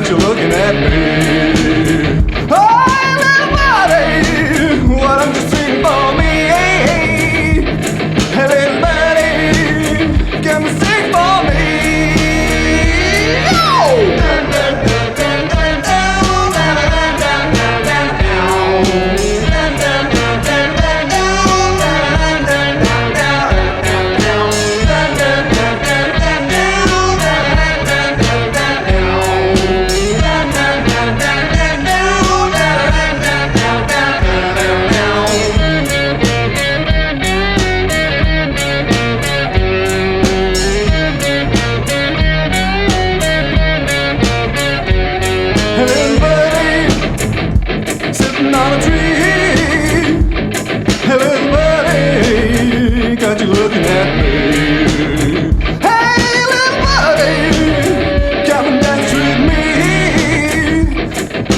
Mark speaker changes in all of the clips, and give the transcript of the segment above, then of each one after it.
Speaker 1: got you looking at me. Hey, little buddy, what I'm just singing for me. Hey, little buddy, can you sing for me? Looking at me. Hey, little buddy, come and dance with me.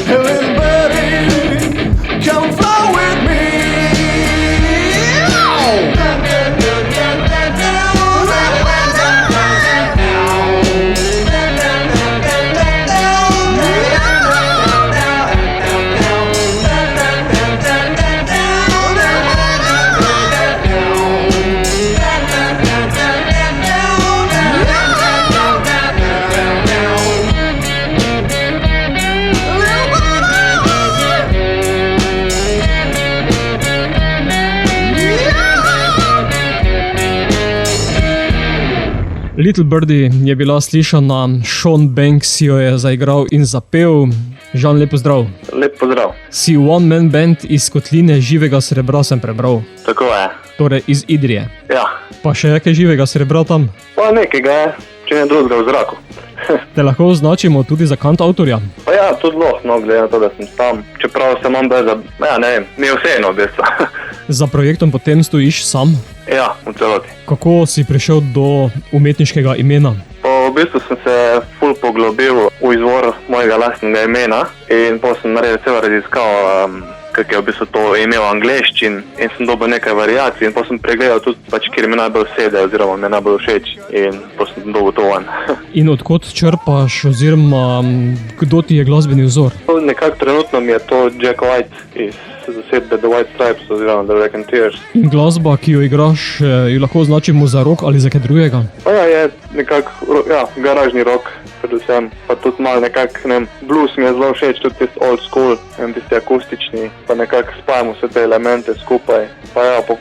Speaker 1: Hey, little buddy, come and flow with me.
Speaker 2: Little Birdie je bila slišana, Sean Banks jo je zaigral in zapel. Žan, lep pozdrav.
Speaker 3: Lep pozdrav.
Speaker 2: Si one man band iz kotline Živega srebra, sem prebral.
Speaker 3: Tako je.
Speaker 2: Torej iz Idrije.
Speaker 3: Ja.
Speaker 2: Pa še je kaj živega srebra tam?
Speaker 3: Pa nekega je, če ne drugega v zraku.
Speaker 2: Te lahko označimo tudi za kantavtorja?
Speaker 3: Pa ja, tudi lahko, glede na to, da sem tam. Čeprav sem imam bez, ja ne vem, mi je vseeno v bistvu.
Speaker 2: Za projektom potem stojiš sam?
Speaker 3: Ja, v celoti.
Speaker 2: Kako si prišel do umetniškega imena?
Speaker 3: V bistvu sem se ful poglobil v izvor mojega lastnega imena in potem sem naredil celo raziskav, kak je v bistvu to ime v angleščin in sem dobil nekaj variacij in potem sem pregledal tudi, kjer mi najbolj sede oziroma mi najbolj všeč in potem sem dobil to ven.
Speaker 2: In odkot črpaš oziroma kdo ti je glasbeni vzor?
Speaker 3: Nekako trenutno mi je to Jack White iz zasedbe The White Stripes oziroma The Raconteurs.
Speaker 2: In glasba, ki jo igraš, jo lahko označimo za rock ali za kaj drugega?
Speaker 3: Pa ja, je nekako, ja, garažni rock predvsem, pa tudi malo nekako, ne vem, blues mi je zelo všeč, tudi tisti old school, tisti akustični, pa nekako spajamo vse te elemente skupaj. Pa ja, pa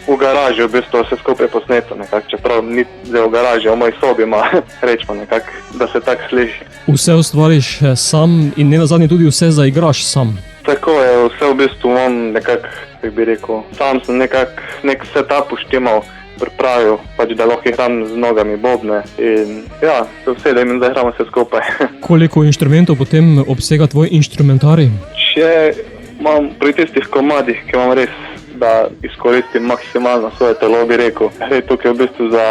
Speaker 3: v garaži v bistvu vse skupaj posneto nekako, čeprav ni zdaj v garaži, v moji sobi ima, rečemo nekako, da se tak sliši.
Speaker 2: Vse ustvariš sam in ne nazadnje tudi vse zaigraš sam?
Speaker 3: Tako je, vse v bistvu imam nekako, kako bi rekel, sam sem nekako nek setup uštimal, pripravil, da lahko igram z nogami bobne in ja, se vsedem in zaigramo vse skupaj.
Speaker 2: Koliko inštrumentov potem obsega tvoj inštrumentarij?
Speaker 3: Če imam pri tistih komadih, ki imam res, da izkoristim maksimalno svoje telo, bi rekel, tukaj v bistvu za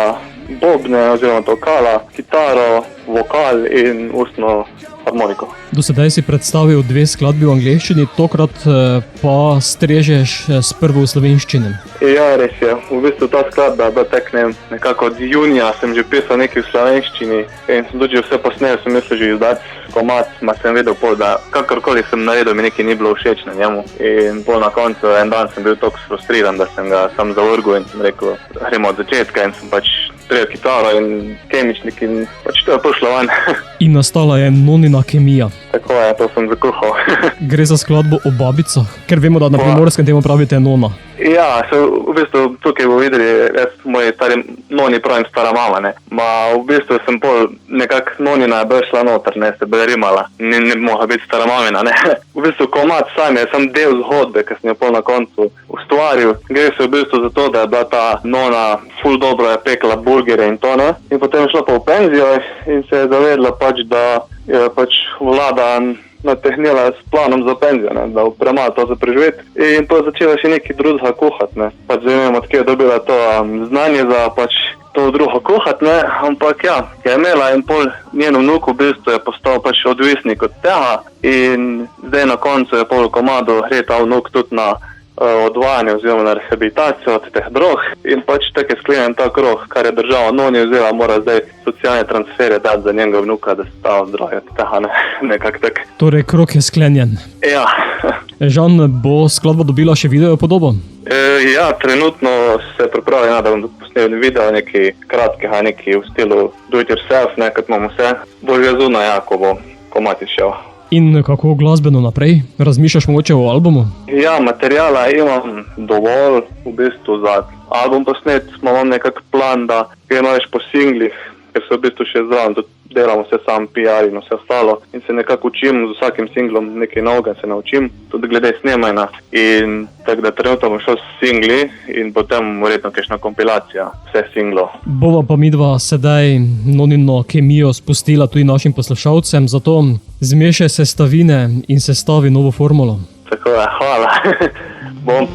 Speaker 3: bobne oziroma tokala, kitaro, vokal in ustno harmoniko.
Speaker 2: Do sedaj si predstavil 2 skladbi v angleščini, tokrat pa strežeš s prvo v slovenščini.
Speaker 3: Ja, res je. V bistvu ta skladba je bila tak, nekako od junija sem že pisal nekaj v slovenščini in sem tudi že vse posnel, sem mislil že izdati komad, ma sem vedel pol, da kakorkoli sem naredil, mi nekaj ni bilo všeč na njemu. In pol na koncu en dan sem bil toliko frustriran, da sem ga sam zavrgel in sem rekel, gremo od začetka in sem pač strel kitaro in kemičnik in pač to je pošlo ven.
Speaker 2: In nastala je Nonina kemija.
Speaker 3: Tako je, to sem zakuhal.
Speaker 2: Gre za skladbo o babicah, ker vemo, da na Primorskem temu pravite nona.
Speaker 3: Ja, v bistvu tukaj v Idriji, jaz moji stari noni pravim stara mama, ne. Ma v bistvu sem pol nekako nonina je bolj šla noter, ne, se bolj rimala. Ne mogla biti stara mamina, ne. V bistvu komad sam je sam del zgodbe, ki sem jo pol na koncu ustvaril. Gre se v bistvu za to, da je bila ta nona ful dobro je pekla burgere in to, ne. In potem je šla pa v penzijo in se je zavedla pač, da je pač vlada natehnila s planom za penzijo, ne, da premalo to za preživeti. In pa začela še nekaj drugega kuhati, ne. Pač zanimam, od kje je dobila to znanje za pač to drugo kuhati, ne, ampak ja, je imela in pol njen vnuk v bistvu je postal pač odvisnik od tega in zdaj na koncu je pol komadu gre ta vnuk tudi na odvajanje oziroma na rehabilitacijo od teh drog in pač tako je sklenjen ta krog, kar je država Noni vzela, mora zdaj socialne transfere dati za njenega vnuka, da se ta zdravi od tega, nekako tak.
Speaker 2: Torej, krog je sklenjen.
Speaker 3: Ja.
Speaker 2: Žan, bo skladba dobila še video podobo?
Speaker 3: Ja, trenutno se pripravlja, da bom posnel video nekaj kratkega, nekaj v stilu do it yourself, kot imamo vse. Bo že zunaj, ja, ko bo komad izšel.
Speaker 2: In kako glasbeno naprej? Razmišljaš mogoče o albumu?
Speaker 3: Ja, materijala imam dovolj v bistvu za album posnet. Imam nekak plan, da gremo več po singlih, ker se v bistvu še zraven delamo vse sam PR in vse ostalo. In se nekako učim z vsakim singlom nekaj novega, se naučim, tudi glede snemanja. In tako da trenutno bom šel s singli in potem verjetno kakšna kompilacija vseh singlov.
Speaker 2: Bova pa midva sedaj Nonino kemijo spustila tudi našim poslušalcem, zato zmešaj sestavine in sestavi novo formulo.
Speaker 3: Tako je, hvala. Bom.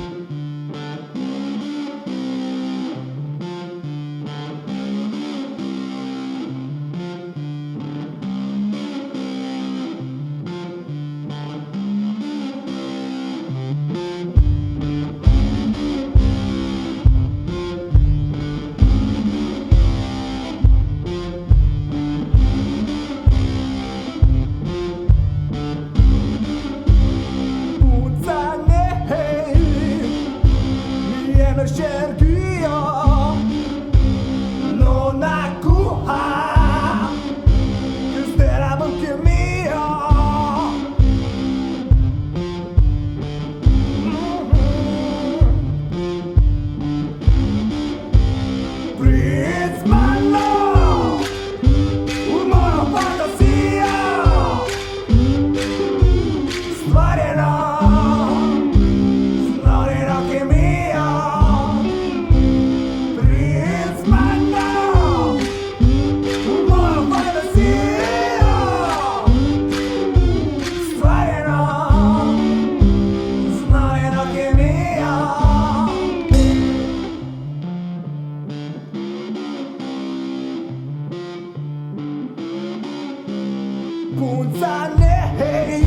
Speaker 1: Punca ne,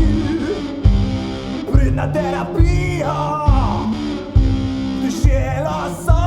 Speaker 1: pridna terapija, dišela sam.